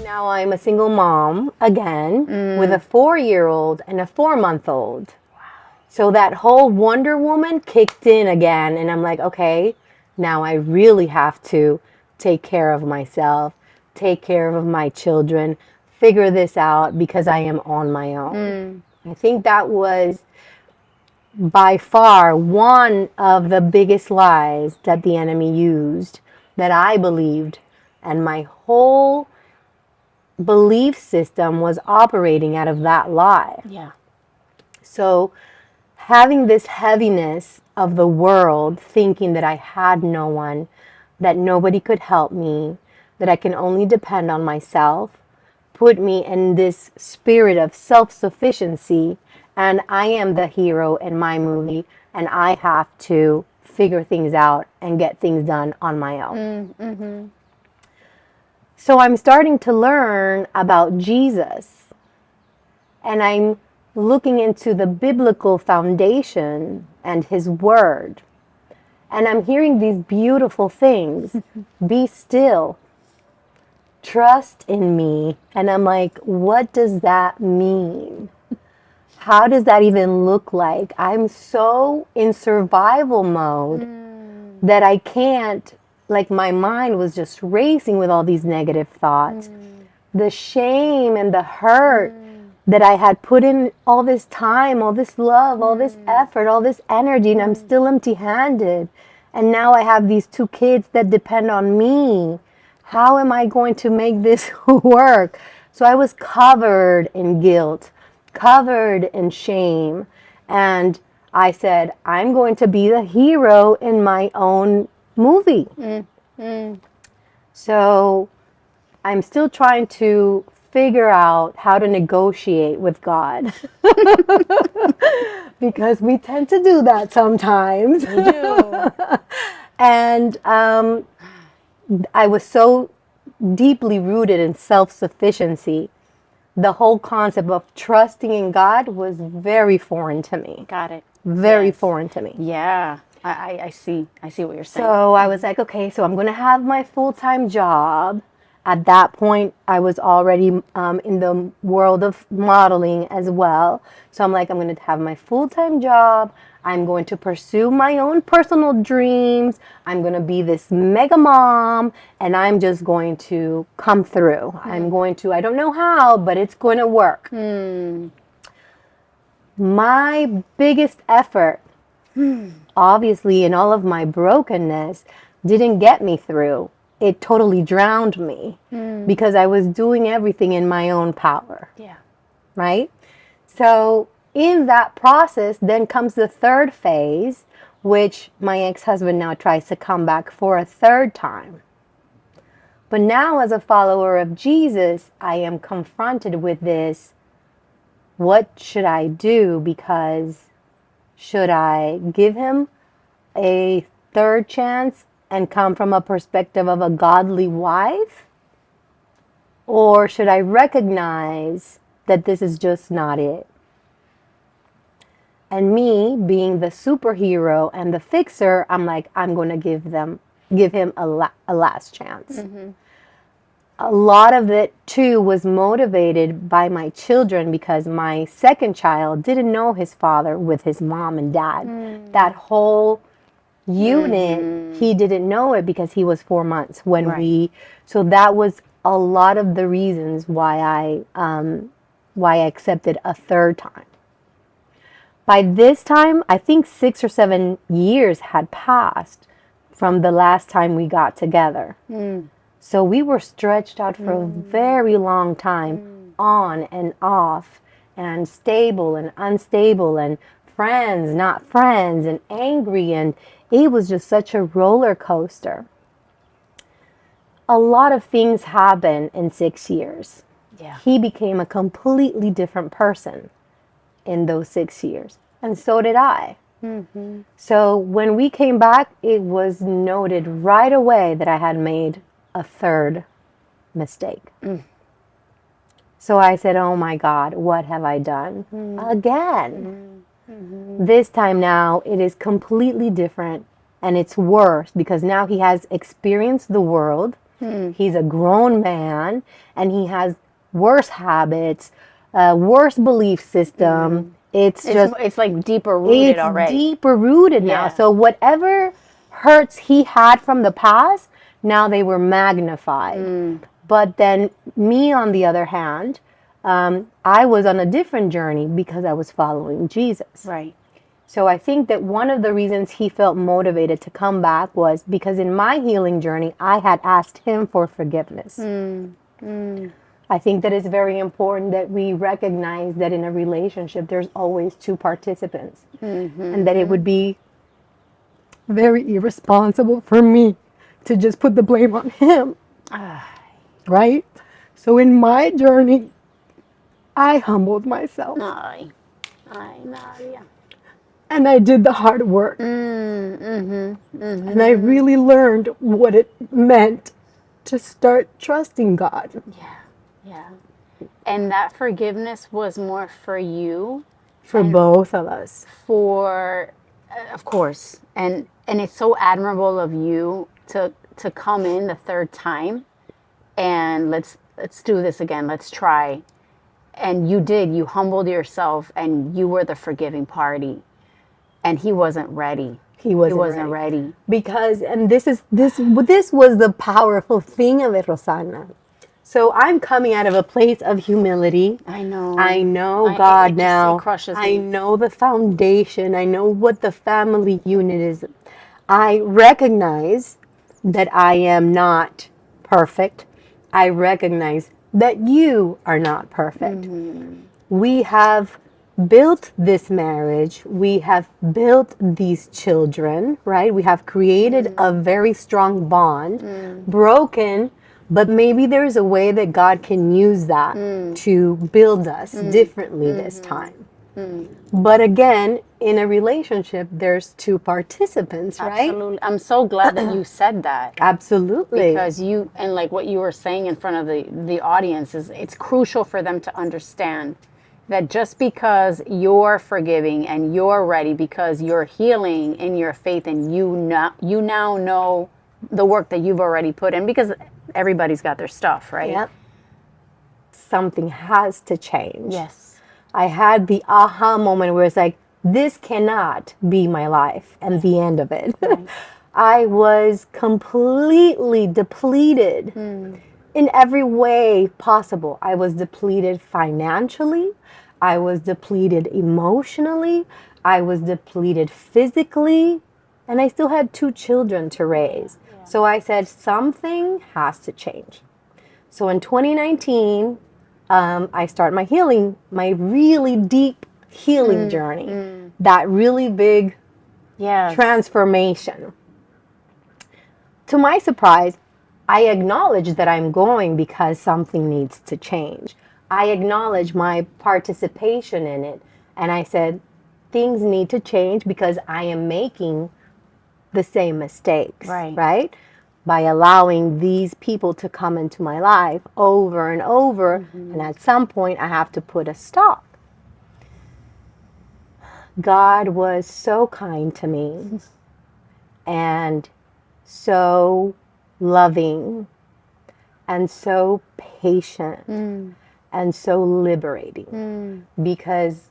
Now I'm a single mom again with a 4-year-old and a 4-month-old. So that whole Wonder Woman kicked in again. And I'm like, okay, now I really have to take care of myself, take care of my children, figure this out because I am on my own. I think that was by far one of the biggest lies that the enemy used that I believed. And my whole belief system was operating out of that lie. Yeah. So having this heaviness of the world, thinking that I had no one, that nobody could help me, that I can only depend on myself, put me in this spirit of self-sufficiency, and I am the hero in my movie, and I have to figure things out and get things done on my own. So I'm starting to learn about Jesus, and I'm looking into the biblical foundation and his word. And I'm hearing these beautiful things. Be still. Trust in me. And I'm like, what does that mean? How does that even look like? I'm so in survival mode that I can't, like my mind was just racing with all these negative thoughts. The shame and the hurt that I had put in all this time, all this love, all this effort, all this energy, and I'm still empty-handed. And now I have these 2 kids that depend on me. How am I going to make this work? So I was covered in guilt, covered in shame. And I said, I'm going to be the hero in my own movie. So I'm still trying to figure out how to negotiate with God. Because we tend to do that sometimes. We do. And I was so deeply rooted in self-sufficiency. The whole concept of trusting in God was very foreign to me. Got it. Very Yes. foreign to me. Yeah. I see. I see what you're saying. So I was like, okay, so I'm going to have my full-time job. At that point, I was already in the world of modeling as well. So I'm like, I'm going to have my full-time job. I'm going to pursue my own personal dreams. I'm going to be this mega mom, and I'm just going to come through. I'm going to, I don't know how, but it's going to work. My biggest effort, obviously, in all of my brokenness, didn't get me through. It totally drowned me because I was doing everything in my own power. Yeah. Right? So in that process, then comes the third phase, which my ex-husband now tries to come back for a third time. But now as a follower of Jesus, I am confronted with this. What should I do? Because should I give him a third chance and come from a perspective of a godly wife? Or should I recognize that this is just not it? And me being the superhero and the fixer, I'm like, I'm going to give him a last chance. A lot of it too was motivated by my children because my second child didn't know his father with his mom and dad. That whole unit, he didn't know it because he was 4 months when so that was a lot of the reasons why I accepted a third time. By this time, I think 6 or 7 years had passed from the last time we got together. So we were stretched out for a very long time, on and off, and stable and unstable, and friends, not friends, and angry, and it was just such a roller coaster. A lot of things happened in 6 years. Yeah. He became a completely different person in those 6 years, and so did I. So when we came back, it was noted right away that I had made a third mistake. So I said, oh my God, what have I done again? This time now, it is completely different, and it's worse because now he has experienced the world. He's a grown man, and he has worse habits, worse belief system. It's like deeper rooted It's already. deeper rooted now. Yeah. So whatever hurts he had from the past, now they were magnified. But then me, on the other hand, I was on a different journey because I was following Jesus. Right. So I think that one of the reasons he felt motivated to come back was because in my healing journey, I had asked him for forgiveness. I think that it's very important that we recognize that in a relationship, there's always two participants. And that it would be very irresponsible for me to just put the blame on him. Right? So in my journey, I humbled myself. Ay, Nadia. And I did the hard work. And I really learned what it meant to start trusting God. Yeah. And that forgiveness was more for you. For both of us. Of course. And it's so admirable of you to come in the third time and let's do this again. Let's try. And you humbled yourself and you were the forgiving party. And he wasn't ready. He wasn't ready. Because, and this was the powerful thing of it, Rosanna. So I'm coming out of a place of humility. I know. I know God now. It crushes me. I know the foundation. I know what the family unit is. I recognize that I am not perfect. I recognize that you are not perfect. We have built this marriage. We have built these children, right? We have created a very strong bond, broken, but maybe there's a way that God can use that to build us differently this time. But again, in a relationship, there's two participants, right? Absolutely. I'm so glad that you said that. Absolutely. Because and like what you were saying in front of the audience is it's crucial for them to understand that just because you're forgiving and you're ready, because you're healing in your faith and you now know the work that you've already put in, because everybody's got their stuff, right? Yep. Something has to change. Yes. I had the aha moment where it's like, this cannot be my life and the end of it. Right. I was completely depleted in every way possible. I was depleted financially. I was depleted emotionally. I was depleted physically. And I still had 2 children to raise. Yeah. So I said, something has to change. So in 2019, I start my really deep healing journey. That really big transformation. To my surprise, I acknowledge that I'm going because something needs to change. I acknowledge my participation in it. And I said, things need to change because I am making the same mistakes, right? By allowing these people to come into my life over and over. And at some point, I have to put a stop. God was so kind to me and so loving and so patient and so liberating because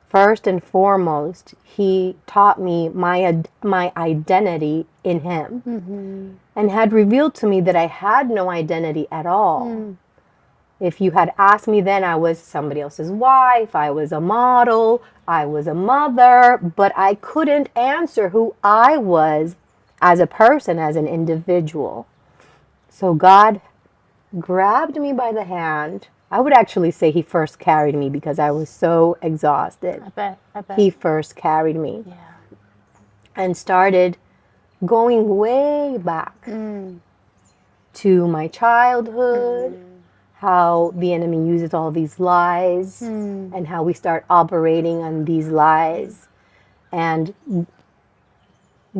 first and foremost, he taught me my identity in him and had revealed to me that I had no identity at all. If you had asked me then, I was somebody else's wife, I was a model, I was a mother, but I couldn't answer who I was as a person, as an individual. So God grabbed me by the hand. I would actually say he first carried me because I was so exhausted. I bet. He first carried me and started going way back to my childhood, how the enemy uses all these lies and how we start operating on these lies and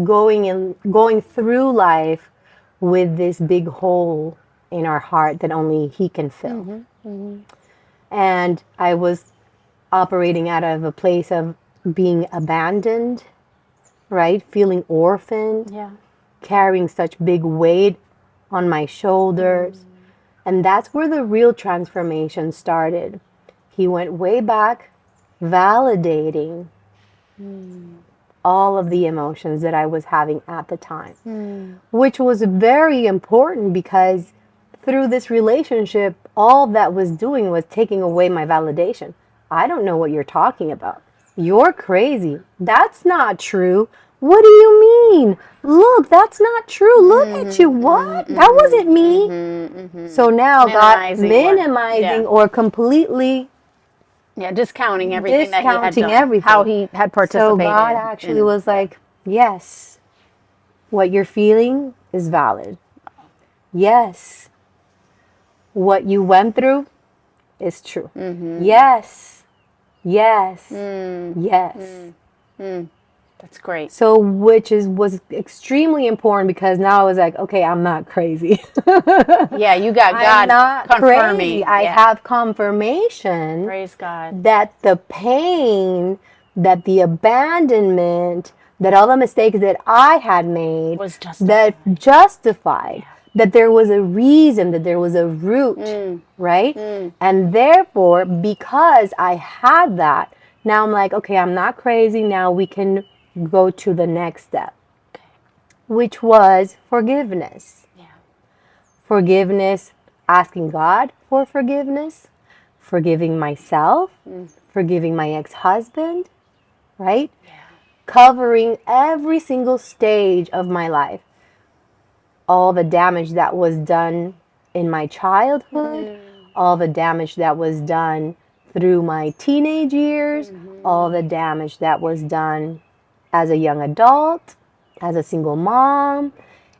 going through life with this big hole in our heart that only he can fill. And I was operating out of a place of being abandoned, right? Feeling orphaned, carrying such big weight on my shoulders. And that's where the real transformation started. He went way back, validating all of the emotions that I was having at the time, which was very important because through this relationship, all that was doing was taking away my validation. I don't know what you're talking about. You're crazy. That's not true. What do you mean? Look, that's not true. Look at you. What? That wasn't me. So now God minimizing or completely discounting everything that he had discounting done, everything. how he had So participated. God actually was like, yes, what you're feeling is valid. Yes, what you went through is true. Yes, yes, yes. That's great. So, which was extremely important because now I was like, okay, I'm not crazy. Yeah, you got God I'm not confirming. crazy. I have confirmation. Praise God. That the pain, that the abandonment, that all the mistakes that I had made Was justified. that justified, that there was a reason, that there was a root, right? And therefore, because I had that, now I'm like, okay, I'm not crazy. Now we can go to the next step, which was forgiveness. Yeah. Forgiveness, asking God for forgiveness, forgiving myself, forgiving my ex-husband, right? Yeah. Covering every single stage of my life. All the damage that was done in my childhood, all the damage that was done through my teenage years, all the damage that was done as a young adult, as a single mom.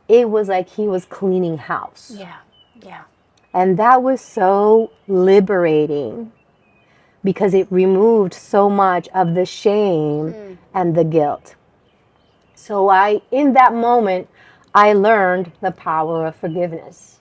It was like he was cleaning house. Yeah. Yeah. And that was so liberating because it removed so much of the shame and the guilt. So in that moment, I learned the power of forgiveness.